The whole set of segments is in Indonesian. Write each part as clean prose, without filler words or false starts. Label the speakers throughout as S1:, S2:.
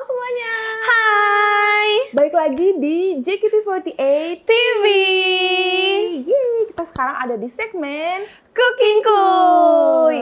S1: semuanya.
S2: Hai,
S1: Balik lagi di JKT48
S2: TV
S1: Yeay, kita sekarang ada di segmen
S2: Cooking Kuy.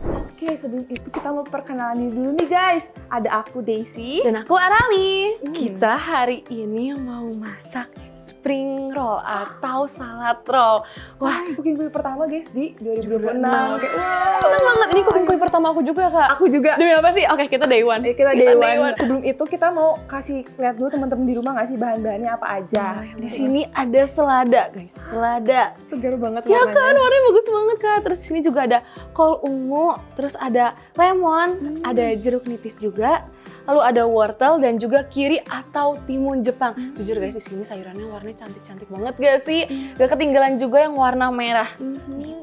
S1: Oke, sebelum itu kita mau perkenalan diri dulu nih guys. Ada aku Daisy.
S2: Dan aku Arali. Kita hari ini mau masak spring roll atau salad roll.
S1: Wah, cooking kuy pertama guys di 2026.
S2: 2026.
S1: Kayak, wah.
S2: Seneng banget, ini cooking kuy pertama aku juga kak.
S1: Aku juga.
S2: Demi apa sih? Oke, kita day one.
S1: Kita day one. Sebelum itu kita mau kasih lihat dulu teman-teman di rumah nggak sih bahan-bahannya apa aja.
S2: Di sini ada selada guys, selada.
S1: Segar banget
S2: Ya
S1: warnanya.
S2: kan, warnanya bagus banget kak. Terus di sini juga ada kol ungu, terus ada lemon, ada jeruk nipis juga. Lalu ada wortel dan juga kiri atau timun Jepang. Jujur guys, di sini sayurannya warnanya cantik-cantik banget gak sih? Gak ketinggalan juga yang warna merah.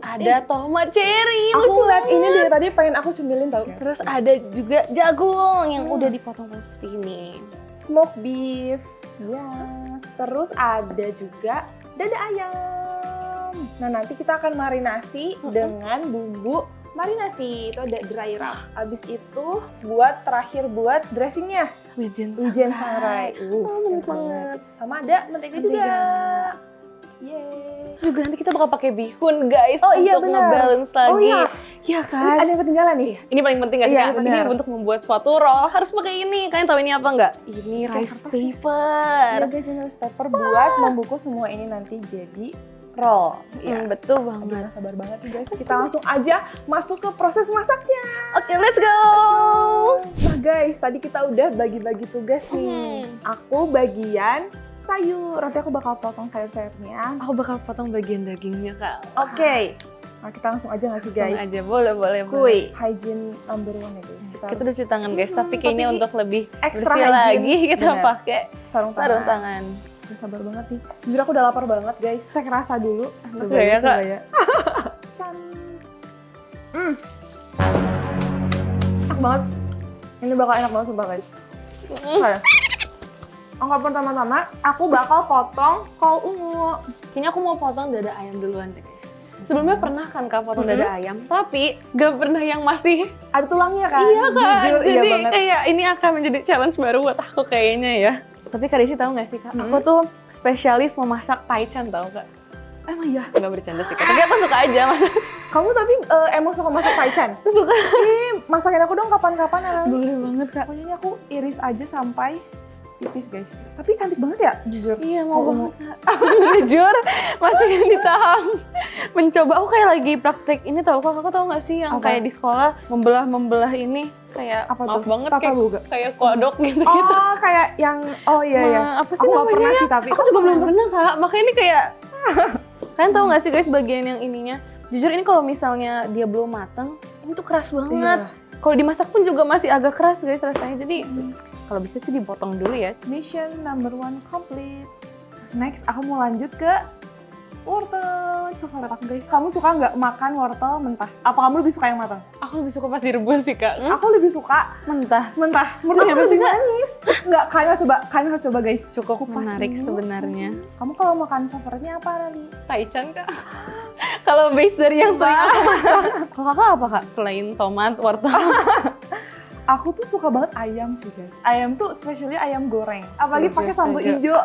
S2: Ada tomat cherry,
S1: Aku
S2: lucu
S1: lihat
S2: banget.
S1: ini dari tadi pengen aku cemilin tau.
S2: Terus ada juga jagung yang udah dipotong-potong seperti ini.
S1: Smoked beef. Yes. Terus ada juga dada ayam. Nah, nanti kita akan marinasi dengan bumbu marinasi. Itu ada dry rub. Abis itu terakhir buat dressingnya.
S2: Wijen
S1: Sangrai.
S2: Oh, bener
S1: enak
S2: banget.
S1: Sama ada mentega juga.
S2: Mentega.
S1: Yeay.
S2: Terus juga nanti kita bakal pakai bihun guys
S1: Oh, iya,
S2: untuk
S1: benar.
S2: nge-balance lagi.
S1: Oh, iya.
S2: Iya kan?
S1: Ada yang ketinggalan nih?
S2: Ini paling penting gak sih
S1: Iya,
S2: kak? Ini
S1: benar.
S2: untuk membuat suatu roll harus pakai ini. Kalian tahu ini apa nggak? Ini
S1: Kayak
S2: rice
S1: apa sih?
S2: paper.
S1: Iya guys, ini rice paper buat membungkus semua ini nanti jadi roll.
S2: Betul banget.
S1: Aduh, gak sabar banget nih guys. Kita langsung aja masuk ke proses masaknya.
S2: Oke, let's go.
S1: Nah guys, tadi kita udah bagi-bagi tugas nih. Aku bagian sayur. Nanti aku bakal potong sayur-sayurnya.
S2: Aku bakal potong bagian dagingnya kak.
S1: Oke. Nah, kita langsung aja nggak sih guys?
S2: Langsung aja, boleh.
S1: Kuy, hygiene number one ya guys.
S2: Kita
S1: harus
S2: udah cuci tangan guys, tapi kayaknya
S1: tapi
S2: untuk lebih
S1: extra
S2: bersih
S1: hygiene.
S2: lagi kita
S1: Bener.
S2: pakai
S1: sarung
S2: sarung
S1: tangan.
S2: tangan.
S1: Gak sabar banget nih. Jujur aku udah lapar banget guys. Cek rasa dulu.
S2: Coba ya, Kak.
S1: Can. Enak banget. Ini bakal enak banget sumpah guys. Kayak. Angka pertama-tama, aku bakal potong kol ungu.
S2: Kayaknya aku mau potong dada ayam duluan deh guys. Sebelumnya pernah kan kak potong dada ayam, tapi gak pernah yang masih
S1: Ada tulangnya kan?
S2: iya kak.
S1: Jujur,
S2: Jadi
S1: iya banget.
S2: kayak ini akan menjadi challenge baru buat aku kayaknya ya. Tapi Kak Desi tahu nggak sih kak, aku tuh spesialis memasak taichan tau kak.
S1: Emang iya?
S2: Nggak bercanda sih kak, tapi aku suka aja masak.
S1: Kamu tapi emang suka masak taichan?
S2: Suka.
S1: Ih, masakin aku dong kapan-kapan Arali.
S2: Boleh banget kak.
S1: Pokoknya ini aku iris aja sampai tipis guys. Tapi cantik banget ya, jujur.
S2: Iya mau
S1: Kol
S2: banget kak. Jujur masih yang di tahap mencoba. Aku kayak lagi praktek ini tau kak, kakak tau nggak sih yang
S1: Apa?
S2: kayak di sekolah membelah ini kayak
S1: Apa
S2: maaf
S1: tuh?
S2: banget
S1: Tata
S2: kayak
S1: boga.
S2: kayak kodok gitu.
S1: Oh, kayak yang iya.
S2: Apa sih
S1: Aku nggak
S2: namanya
S1: pernah
S2: ya?
S1: sih tapi.
S2: Aku juga belum pernah kak, makanya ini kayak kalian tahu nggak sih guys bagian yang ininya? Jujur ini kalau misalnya dia belum matang, ini tuh keras banget.
S1: Iya.
S2: Kalau dimasak pun juga masih agak keras guys rasanya. Jadi kalau bisa sih dipotong dulu ya.
S1: Mission number 1 complete. Next, aku mau lanjut ke wortel. Favorit aku guys. Kamu suka nggak makan wortel mentah? Apa kamu lebih suka yang matang?
S2: Aku lebih suka pas direbus sih kak.
S1: Aku lebih suka
S2: Mentah.
S1: mentah. Menurut
S2: Kenapa
S1: aku
S2: sih,
S1: lebih
S2: Kak?
S1: manis. Nggak, kalian harus coba guys.
S2: Cukup
S1: Kupas
S2: menarik
S1: dulu.
S2: sebenarnya.
S1: Kamu kalau makan favoritnya apa, Rali?
S2: Taichan kak. Kalau base dari yang sering aku masak. Kalau kakak apa kak? Selain tomat, wortel.
S1: Aku tuh suka banget ayam sih guys. Ayam tuh especially ayam goreng. Apalagi
S2: Setuju,
S1: pakai sambal
S2: setuju.
S1: hijau.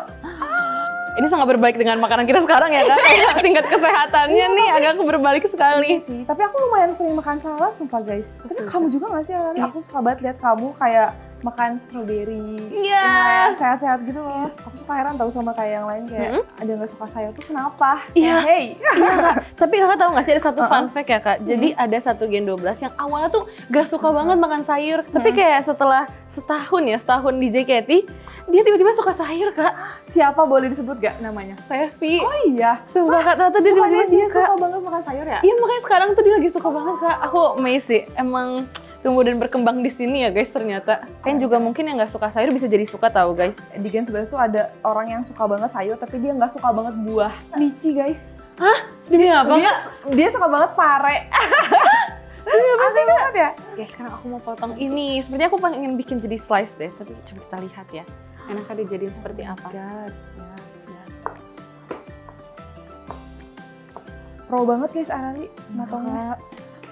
S2: Ini sangat berbalik dengan makanan kita sekarang ya kak. Kayak tingkat kesehatannya nih agak berbalik sekali.
S1: Iya sih. Tapi aku lumayan sering makan salad sumpah guys. Tapi
S2: Setuju.
S1: kamu juga nggak sih, Rali? Aku suka banget lihat kamu kayak makan strawberry.
S2: Iya.
S1: Kayak sehat-sehat gitu loh. Aku suka heran tahu sama kayak yang lain kayak ada nggak suka sayur tuh kenapa?
S2: Iya.
S1: Hey.
S2: Iya kak, tapi kakak tahu nggak sih ada satu fun fact ya kak. Jadi ada satu Gen 12 yang awalnya tuh gak suka banget makan sayur. Tapi kayak setelah setahun di JKT, dia tiba-tiba suka sayur kak.
S1: Siapa boleh disebut gak namanya?
S2: Revi.
S1: Oh iya.
S2: Sumpah kak, ternyata dia tiba-tiba
S1: Bukannya dia
S2: suka.
S1: suka banget makan sayur ya?
S2: Iya makanya sekarang tuh dia lagi suka banget kak. Aku amazed sih, emang tumbuh dan berkembang di sini ya guys ternyata. Kan juga mungkin yang nggak suka sayur bisa jadi suka tahu guys.
S1: Di Gen 11 tuh ada orang yang suka banget sayur tapi dia nggak suka banget buah. Lici guys.
S2: Hah? Demi apa
S1: Dia,
S2: kak?
S1: dia suka banget pare. Apa sih banget ya?
S2: Guys sekarang aku mau potong ini. Sepertinya aku pengen bikin jadi slice deh. Tapi coba kita lihat ya. Enaknya dijadiin seperti apa.
S1: God, yes. Pro banget guys Arali, motongnya.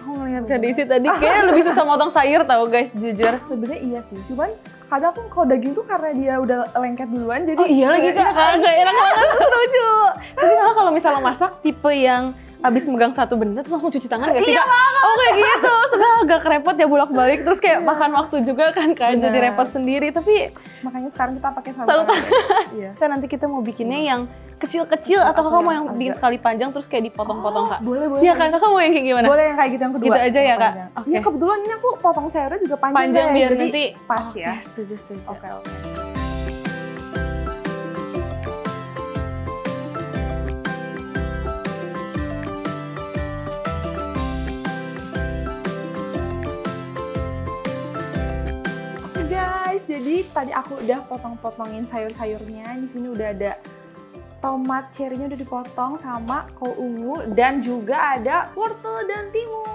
S2: Aku ngeliat Kak Desi tadi kayaknya lebih susah motong sayur tau guys, jujur.
S1: Sebenarnya iya sih, cuman kadang aku kalau daging tuh karena dia udah lengket duluan jadi
S2: Oh iya lagi Kak, gak enak banget, terus lucu. Tapi Kakak kalau misalnya masak tipe yang abis megang satu benda terus langsung cuci tangan gak sih Kak? Oh kayak gitu, sebenarnya agak repot ya bolak-balik terus kayak makan waktu juga kan Kak, jadi repot sendiri. Tapi
S1: makanya sekarang kita pakai
S2: sarung
S1: sarung
S2: tangan.
S1: tangan. Iya.
S2: Kan nanti kita mau bikinnya yang kecil-kecil atau Kakak mau yang bikin sekali panjang terus kayak dipotong-potong Kak?
S1: Boleh.
S2: Iya kan, Kakak mau yang kayak gimana?
S1: Boleh yang kayak gitu yang kedua.
S2: Gitu aja ya, Kak?
S1: Panjang.
S2: Oke.
S1: Iya kebetulan ini aku potong sayurnya juga panjang,
S2: Panjang
S1: guys,
S2: biar
S1: jadi
S2: nanti
S1: pas ya.
S2: Setuju.
S1: Oke. Oke guys, jadi tadi aku udah potong-potongin sayur-sayurnya. Di sini udah ada tomat cherry-nya udah dipotong sama kol ungu dan juga ada wortel dan timun.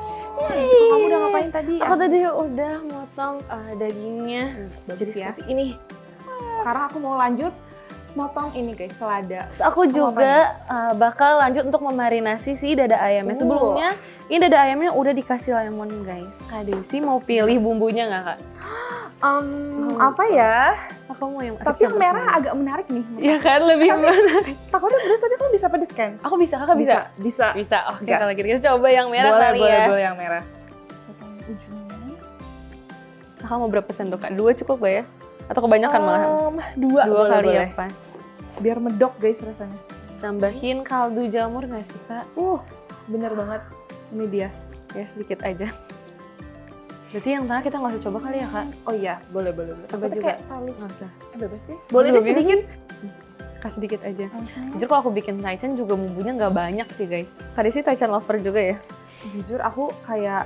S1: Kamu udah ngapain tadi?
S2: Aku tadi udah motong dagingnya
S1: bagus
S2: jadi
S1: ya.
S2: seperti ini.
S1: Sekarang aku mau lanjut motong ini guys, selada.
S2: Terus aku juga bakal lanjut untuk memarinasi si dada ayamnya. Sebelumnya ini dada ayamnya udah dikasih lemon guys. Kak Desi mau pilih bumbunya nggak Kak?
S1: Apa ya?
S2: Aku mau yang
S1: Tapi yang merah agak menarik nih.
S2: Iya kan, lebih menarik.
S1: Takutnya pedas tapi kamu bisa pedes kan?
S2: Aku bisa, Kakak bisa?
S1: Bisa.
S2: Bisa, oke
S1: Gas.
S2: kalau gitu kita coba yang merah kali
S1: boleh,
S2: ya.
S1: Boleh yang merah. Potong ujungnya.
S2: Kakak mau berapa sendok Kak? 2 cukup gak ya? Atau kebanyakan malahan?
S1: Dua boleh,
S2: kali
S1: boleh.
S2: ya pas.
S1: Biar medok guys rasanya.
S2: Tambahin kaldu jamur gak sih Kak?
S1: Bener banget. Ini dia.
S2: Ya sedikit aja. Berarti yang tengah kita nggak usah coba kali ya Kak?
S1: Oh iya, boleh.
S2: Coba
S1: Takutnya
S2: juga.
S1: kayak terlalu
S2: Nggak usah.
S1: bebas deh. Boleh
S2: Coba
S1: deh sedikit.
S2: Kasih sedikit aja. Jujur kalau aku bikin taichan juga bumbunya nggak banyak sih guys. Kak Desi taichan lover juga ya?
S1: Jujur aku kayak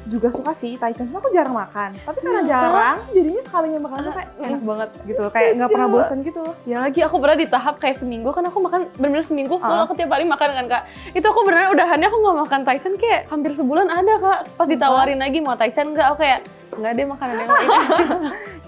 S1: juga suka sih taichan, cuma aku jarang makan. Tapi karena jarang, jadinya sekalinya makan tuh kayak enak banget gitu. Kayak nggak pernah bosan gitu.
S2: Ya lagi aku pernah di tahap kayak seminggu kan aku makan bener-bener seminggu kalau aku tiap hari makan kan Kak. Itu aku beneran udahannya aku nggak makan taichan kayak hampir sebulan ada Kak. Pas ditawarin lagi mau taichan nggak, aku kayak nggak deh makanan yang lain aja.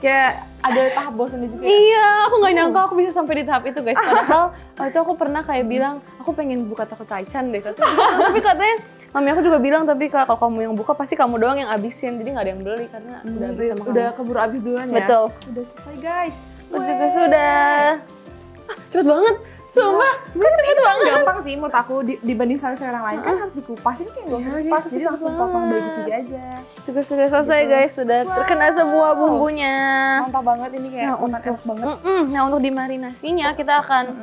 S1: Kayak ada tahap bosannya juga.
S2: Iya, aku nggak nyangka aku bisa sampai di tahap itu guys. Padahal waktu itu aku pernah kayak bilang aku pengen buka toko taichan deh katanya. Tapi katanya mami aku juga bilang tapi Kak kalau kamu yang buka pasti kamu doang yang abisin. Jadi nggak ada yang beli karena udah habis sama
S1: Udah
S2: kamu.
S1: keburu habis duluan ya.
S2: Betul.
S1: Udah selesai guys.
S2: Aku juga sudah. Cepet banget. Sumpah,
S1: Sebenarnya
S2: cepet banget.
S1: gampang sih menurut aku dibanding sayur-sayur yang lain kan harus dikupas, ini kayak nggak usah dikupas, jadi langsung potong bagi tiga aja.
S2: Juga sudah selesai guys, sudah terkena semua bumbunya.
S1: Mantap banget ini kayak enak banget.
S2: Nah untuk dimarinasinya kita akan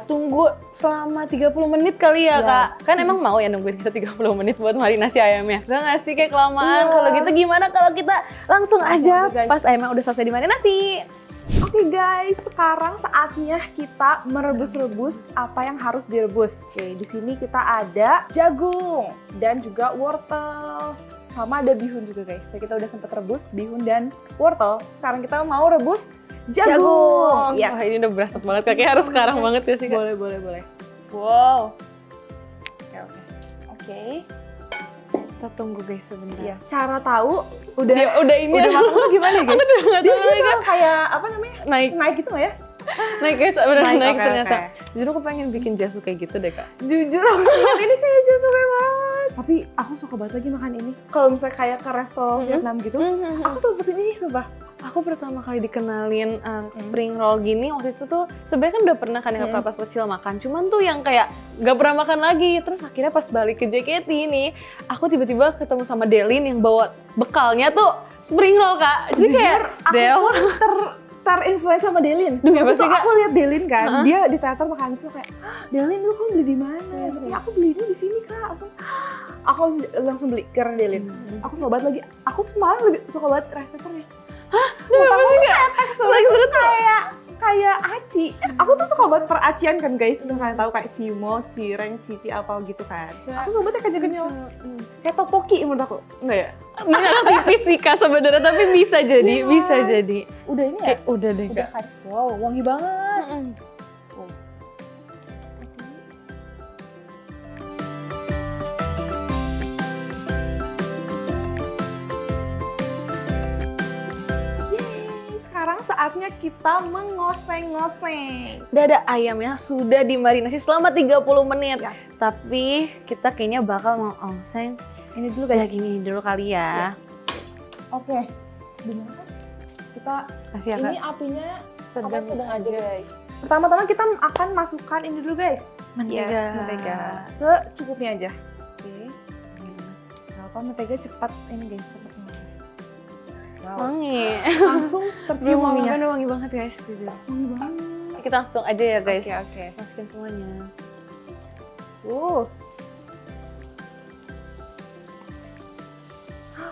S2: tunggu selama 30 menit kali ya Kak. Kan emang mau ya nungguin kita 30 menit buat marinasi ayamnya? Gak nggak sih kayak kelamaan. Kalau gitu gimana kalau kita langsung aja
S1: guys.
S2: pas ayamnya udah selesai dimarinasi.
S1: Oke guys, sekarang saatnya kita merebus-rebus apa yang harus direbus. Oke, di sini kita ada jagung dan juga wortel. Sama ada bihun juga guys. Tadi kita udah sempet rebus bihun dan wortel. Sekarang kita mau rebus jagung. Yes.
S2: Wah ini udah berasa banget kayaknya harus sekarang banget ya sih Kak.
S1: Boleh. Wow. Oke.
S2: Kita tunggu guys sebentar.
S1: Yes. Cara tahu udah
S2: Udah ini
S1: udah matang tuh gimana ya guys?
S2: Aku udah
S1: Dia
S2: nggak tahu lagi.
S1: kayak apa namanya?
S2: Naik
S1: Naik gitu nggak ya?
S2: guys, beneran naik
S1: oke,
S2: ternyata.
S1: oke.
S2: Jujur aku pengen bikin jasu kayak gitu deh Kak.
S1: Jujur aku lihat ini kayak jasa banget. Tapi aku suka banget lagi makan ini. Kalau misalnya kayak ke resto Vietnam gitu, aku selalu pesen ini sumpah.
S2: Aku pertama kali dikenalin spring roll gini waktu itu tuh sebenarnya kan udah pernah kan yang pas kecil makan, cuman tuh yang kayak gak pernah makan lagi. Terus akhirnya pas balik ke JKT ini, aku tiba-tiba ketemu sama Delin yang bawa bekalnya tuh spring roll Kak. Jadi kayak Del,
S1: terinfluence sama Delin.
S2: Demi apa
S1: Waktu
S2: sih,
S1: itu
S2: Kak?
S1: aku lihat Delin kan, dia di teater makan itu kayak, Delin lu kamu beli di mana? Ya aku beli ini di sini Kak. Aku langsung beli karena Delin. Aku suka banget lagi. Aku tuh malah lebih suka banget rice papernya.
S2: demi apa sih Kak?
S1: Teksturnya kayak aci. Aku tuh suka banget peracian kan guys. Udah kalian tahu kayak cimo, cireng, cici apa gitu kan. Aku suka banget yang kenyal-kenyal. Kayak topoki menurut aku. Enggak ya?
S2: Ini agak tipis sih Kak sebenarnya, tapi bisa jadi, bisa jadi.
S1: Udah ini ya?
S2: Kayak udah deh
S1: Udah
S2: Kak.
S1: kan. Wow, wangi banget. Yeay, sekarang saatnya kita mengoseng-ngoseng.
S2: Dada ayamnya sudah dimarinasi selama 30 menit.
S1: Yes.
S2: Tapi kita kayaknya bakal mengongseng
S1: Ini dulu guys.
S2: Gini dulu kali ya.
S1: Yes. Oke. Bener kan? Kita
S2: Kasih ya,
S1: ini
S2: Kak.
S1: apinya
S2: Sedang
S1: aja guys. Pertama-tama kita akan masukkan ini dulu guys.
S2: Mentega.
S1: Yes, mentega. Secukupnya aja. Oke. Gak apa, mentega cepat ini guys, cepat mengalir. Wow.
S2: Wangi.
S1: Langsung tercium
S2: Belum
S1: wanginya.
S2: makan wangi banget guys. Jujur.
S1: Wangi banget.
S2: Kita langsung aja ya guys.
S1: Oke.
S2: Masukin semuanya.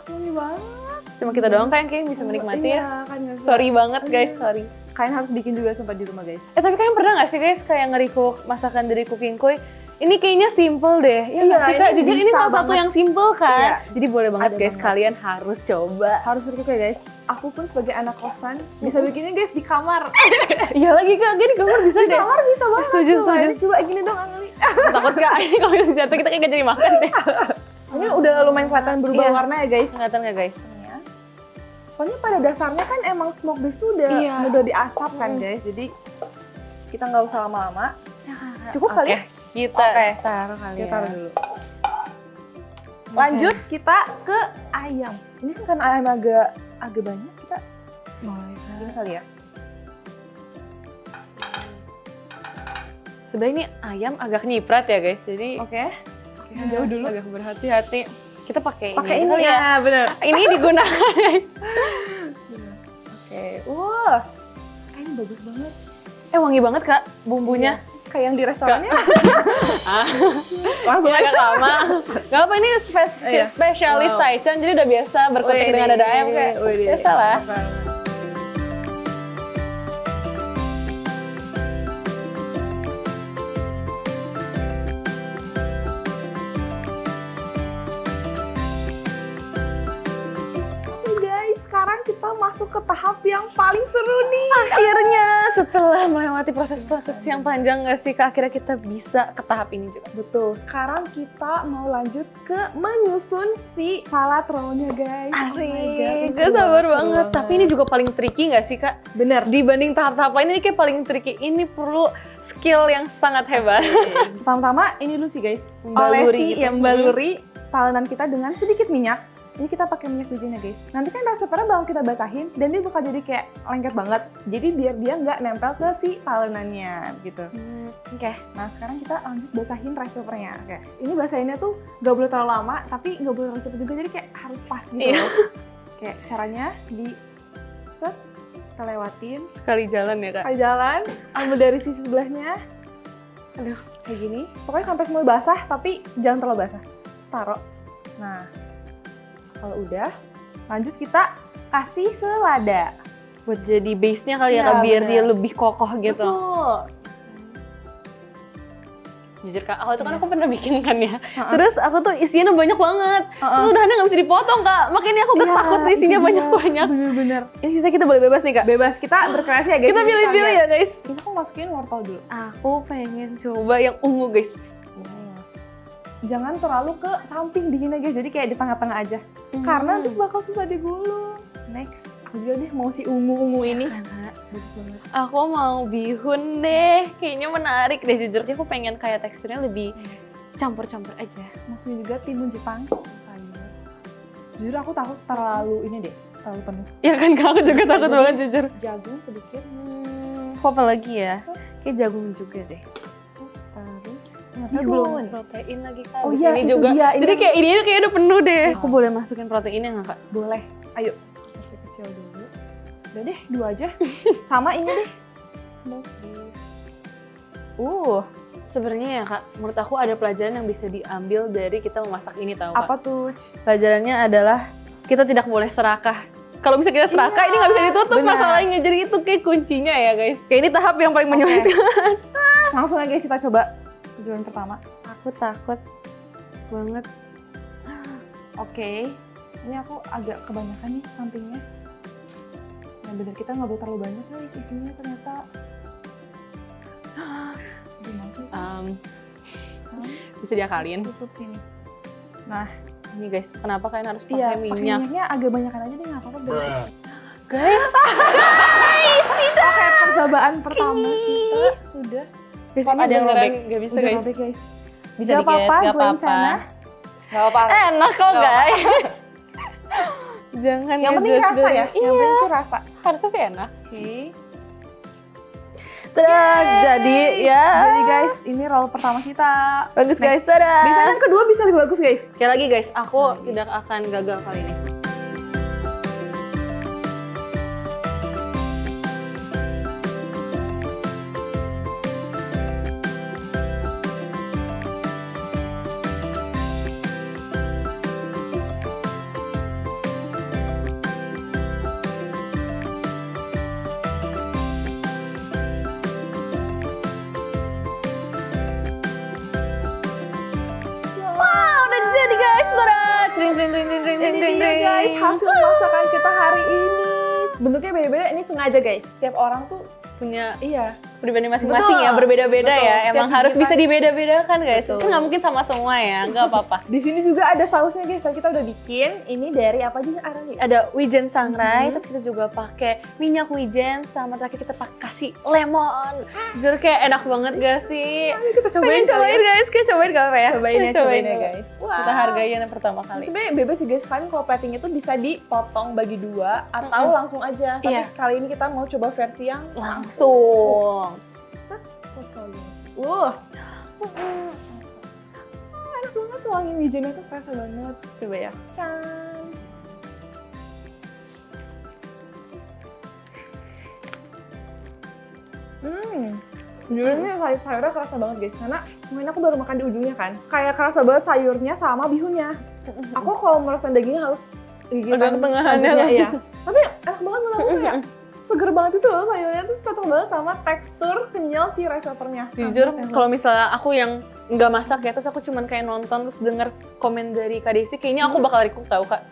S1: Wangi banget.
S2: Cuma kita doang kan yang kayak bisa menikmati ya.
S1: Iya, kan nggak bisa.
S2: Sorry banget guys,
S1: Iya.
S2: sorry.
S1: Kalian harus bikin juga sempat di rumah guys.
S2: Tapi kalian pernah gak sih guys kayak nge-recook masakan dari Cooking Koi? Ini kayaknya simple deh, ya nggak
S1: Iya,
S2: sih Kak?
S1: ini
S2: Jujur ini
S1: bisa
S2: salah satu
S1: banget.
S2: yang simple kan?
S1: Iya.
S2: Jadi boleh banget
S1: Ada
S2: guys,
S1: banget.
S2: kalian harus coba.
S1: Harus recook ya guys. Aku pun sebagai anak kosan bisa bikinnya guys di kamar.
S2: Iya lagi Kak, gini kamar bisa
S1: Di
S2: deh.
S1: kamar bisa banget.
S2: Setuju,
S1: tuh.
S2: setuju.
S1: Ini coba gini dong Angeli.
S2: Takut Kak, ini kalau kita jatuh kita kayak gak jadi makan deh.
S1: Ini udah lumayan kelihatan berubah
S2: Iya.
S1: warna ya guys.
S2: Kelihatan gak guys?
S1: Ya. Soalnya pada dasarnya kan emang smoke beef tuh udah
S2: Iya.
S1: mudah diasap kan guys. Jadi kita nggak usah lama-lama. Cukup kali ya?
S2: Kita
S1: Oke.
S2: taruh kali
S1: Kita
S2: ya.
S1: taruh dulu. Lanjut kita ke ayam. Ini kan karena ayam agak banyak kita segini kali ya.
S2: Sebenarnya ini ayam agak nyiprat ya guys, jadi
S1: Oke.
S2: ya,
S1: jauh dulu.
S2: agak berhati-hati. Kita pakai
S1: Pakai
S2: aja
S1: ini
S2: kali
S1: ya, bener.
S2: Ini digunakan guys.
S1: Oke. Wah. Ini bagus banget.
S2: Wangi banget Kak bumbunya.
S1: Kayak yang di restorannya. Langsung
S2: Ini
S1: aja.
S2: agak lama. Gak apa ini
S1: Iya.
S2: spesialis
S1: Wow.
S2: Taichan, jadi udah biasa berkutik dengan dada ayam kayak biasa lah.
S1: Oke guys, sekarang kita masuk ke tahap yang paling seru nih.
S2: Akhirnya setelah melewati proses-proses yang panjang gak sih Kak, akhirnya kita bisa ke tahap ini juga.
S1: Betul, sekarang kita mau lanjut ke menyusun si salad rollnya guys.
S2: Asik,
S1: Oh my God, ini
S2: gak
S1: seru
S2: sabar
S1: seru
S2: banget. Tapi ini juga paling tricky gak sih Kak?
S1: bener.
S2: Dibanding tahap-tahap lain ini kayak paling tricky. Ini perlu skill yang sangat hebat.
S1: Pertama-tama ini dulu sih guys.
S2: Membaluri
S1: Olesi
S2: gitu.
S1: yang membaluri talenan kita dengan sedikit minyak. Ini kita pakai minyak wijennya guys. Nanti kan resepnya bakal kita basahin dan dia bakal jadi kayak lengket banget. Jadi biar dia nggak nempel ke si talenannya gitu.
S2: Oke.
S1: Nah sekarang kita lanjut basahin rice papernya. Oke. Ini basahinnya tuh nggak boleh terlalu lama, tapi nggak boleh terlalu cepet juga. Jadi kayak harus pas gitu.
S2: Iya.
S1: loh. Kayak caranya di set, kita lewatin.
S2: Sekali jalan ya Kak.
S1: Sekali jalan, ambil dari sisi sebelahnya.
S2: Aduh.
S1: Kayak gini. Pokoknya sampai semua basah, tapi jangan terlalu basah. Terus taruh. Nah, kalau udah, lanjut kita kasih selada.
S2: Buat jadi base-nya kali ya
S1: Iya,
S2: Kak, biar
S1: bener.
S2: dia lebih kokoh gitu.
S1: Betul.
S2: Jujur Kak, aku tuh kan aku pernah bikin kan ya.
S1: Ha-ha.
S2: Terus aku tuh isinya banyak banget.
S1: Ha-ha.
S2: Terus udahannya nggak bisa dipotong Kak. Makanya aku
S1: Iya,
S2: takut isinya
S1: itu dia.
S2: banyak-banyak.
S1: Bener-bener.
S2: Ini sisa kita boleh bebas nih Kak.
S1: Bebas, kita berkreasi ya guys.
S2: Kita
S1: Ini
S2: pilih-pilih
S1: kita
S2: ya guys.
S1: Kita kok masukin wortel dulu.
S2: Aku pengen coba yang ungu guys.
S1: Jangan terlalu ke samping bikinnya guys, jadi kayak di tengah-tengah aja. Karena nanti bakal susah digulung. Next, aku juga deh mau si ungu-ungu ini. Bagus banget.
S2: Aku mau bihun deh. Kayaknya menarik deh jujur. Aku pengen kayak teksturnya lebih campur-campur aja.
S1: Masukin juga timun Jepang. Sayur. Jujur aku takut terlalu ini deh, terlalu penuh.
S2: Ya kan Kak, aku juga takut
S1: Jadi,
S2: banget jujur.
S1: Jagung sedikit.
S2: Apa lagi ya?
S1: Set,
S2: Kayak jagung juga deh.
S1: set, terus
S2: Masa
S1: bihun.
S2: belum protein lagi Kak.
S1: Oh
S2: Abis
S1: iya,
S2: ini
S1: itu
S2: juga.
S1: dia. Ini
S2: Jadi
S1: yang-
S2: kayak ini kayak udah penuh deh. Aku boleh masukin proteinnya nggak Kak?
S1: Boleh. Ayo, kecil-kecil dulu. Udah deh, 2 aja. Sama ini deh. Smoked beef.
S2: Sebenarnya ya Kak, menurut aku ada pelajaran yang bisa diambil dari kita memasak ini tahu Kak.
S1: Apa tuh?
S2: Pelajarannya adalah kita tidak boleh serakah. Kalau bisa kita serakah,
S1: Iya,
S2: ini nggak bisa ditutup
S1: benar.
S2: masalahnya. Jadi itu kayak kuncinya ya guys. Kayak ini tahap yang paling menyulitkan.
S1: Langsung aja guys kita coba tujuan pertama.
S2: Aku takut banget.
S1: Oke. Ini aku agak kebanyakan nih sampingnya. Nah bener, kita nggak boleh terlalu banyak guys isinya ternyata. Gimana sih?
S2: Bisa diakalin.
S1: Tutup sini. Nah,
S2: Ini guys, kenapa kalian harus
S1: iya,
S2: pakai
S1: pakai
S2: minyak?
S1: minyaknya agak banyakan aja deh, nggak apa-apa.
S2: Guys,
S1: Oke, percobaan pertama kita sudah.
S2: guys
S1: Spot
S2: ini
S1: ada yang
S2: beneran
S1: robek.
S2: nggak bisa
S1: Udah
S2: guys.
S1: robek guys.
S2: Bisa
S1: Gak
S2: dikit,
S1: apa-apa,
S2: nggak
S1: gue
S2: apa-apa.
S1: Cana. Gak apa-apa.
S2: Enak kok
S1: Nggak
S2: guys. Jangan
S1: Yang penting
S2: ngejudge
S1: rasa
S2: dari-
S1: ya. Yang penting itu rasa.
S2: Harusnya sih enak.
S1: Oke.
S2: Terus jadi ya.
S1: Jadi guys, ini roll pertama kita.
S2: Bagus guys,
S1: Biasanya
S2: dadah.
S1: yang kedua bisa lebih bagus guys.
S2: Sekali lagi guys, aku tidak akan gagal kali ini. Wow, udah jadi guys, sudah. Cring cring cring cring cring
S1: Ini
S2: cring
S1: dia
S2: cring.
S1: guys, hasil masakan kita hari ini. Bentuknya beda-beda, ini sengaja guys. Setiap orang tuh,
S2: Punya
S1: iya.
S2: pribadi masing-masing
S1: Betul.
S2: ya, berbeda-beda
S1: Betul.
S2: ya.
S1: Setiap
S2: Emang harus
S1: gigitan-
S2: bisa dibeda-bedakan guys.
S1: Betul.
S2: Itu nggak mungkin sama semua ya, nggak apa-apa.
S1: Di sini juga ada sausnya guys, tadi kita udah bikin. Ini dari apa aja Arani?
S2: Ada wijen sangrai,
S1: Mhm.
S2: terus kita juga pakai minyak wijen, sama terakhir kita kasih lemon. Jujur kayak enak banget gak sih?
S1: Ayo kita cobain
S2: Pengen cobain guys, kita cobain gak apa ya?
S1: Cobain ya, cobain ya
S2: dulu.
S1: guys.
S2: Kita hargai yang pertama kali.
S1: Sebenarnya bebas sih guys, kalian kalau plating itu bisa dipotong bagi dua atau langsung aja. Tapi
S2: Iya.
S1: kali ini kita mau coba versi yang
S2: Langsung.
S1: set cocolin. Enak banget tuh wangi wijennya tuh kerasa banget. Coba ya. Can. Jujur ini sayurnya kerasa banget guys, karena kemarin aku baru makan di ujungnya kan. Kayak kerasa banget sayurnya sama bihunnya. Aku kalau merasa dagingnya harus gigitan
S2: Agak ketengahannya
S1: selanjutnya,
S2: lah.
S1: iya. Tapi enak banget menurut aku ya. Seger banget itu loh sayurnya tuh cocok banget sama tekstur kenyal si rice papernya.
S2: Jujur,
S1: Mantap,
S2: kalau misalnya aku yang nggak masak ya, terus aku cuman kayak nonton terus denger komen dari Kak Desi, kayaknya aku bakal recook tau Kak.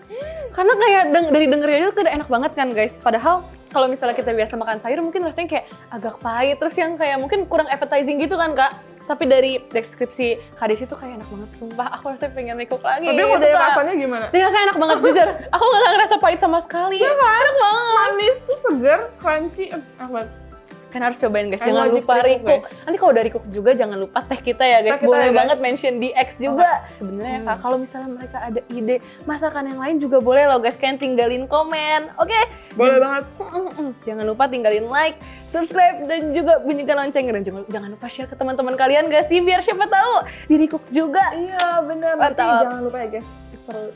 S2: Karena kayak dari dengernya itu udah enak banget kan guys. Padahal kalau misalnya kita biasa makan sayur mungkin rasanya kayak agak pahit, terus yang kayak mungkin kurang appetizing gitu kan Kak. Tapi dari deskripsi Kak Desi tuh kayak enak banget, sumpah. Aku rasanya pengen recook lagi.
S1: Tapi kalau dari
S2: Sumpah.
S1: rasanya gimana?
S2: Dari rasanya enak banget, jujur. Aku nggak ngerasa pahit sama sekali. Enak banget.
S1: Manis tuh seger, crunchy, enak banget.
S2: Kan harus cobain guys,
S1: Kan
S2: jangan
S1: wajib
S2: lupa
S1: recook,
S2: recook. Nanti kalau udah recook juga jangan lupa tag kita ya guys.
S1: Tag kita
S2: Boleh
S1: ya, guys.
S2: banget mention di X juga. Sebenarnya Kak, kalau misalnya mereka ada ide masakan yang lain juga boleh loh guys. Kalian tinggalin komen. Oke?
S1: Boleh banget.
S2: Jangan lupa tinggalin like, subscribe, dan juga bunyikan lonceng. Dan jangan lupa share ke teman-teman kalian gak sih? Biar siapa tahu di recook juga.
S1: Iya bener, nanti
S2: Mantap.
S1: jangan lupa ya guys,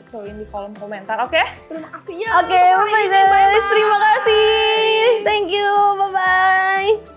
S1: seruin di kolom komentar, oke? Terima kasih ya.
S2: Oke, bye-bye guys. Terima kasih. Thank you. Bye-bye.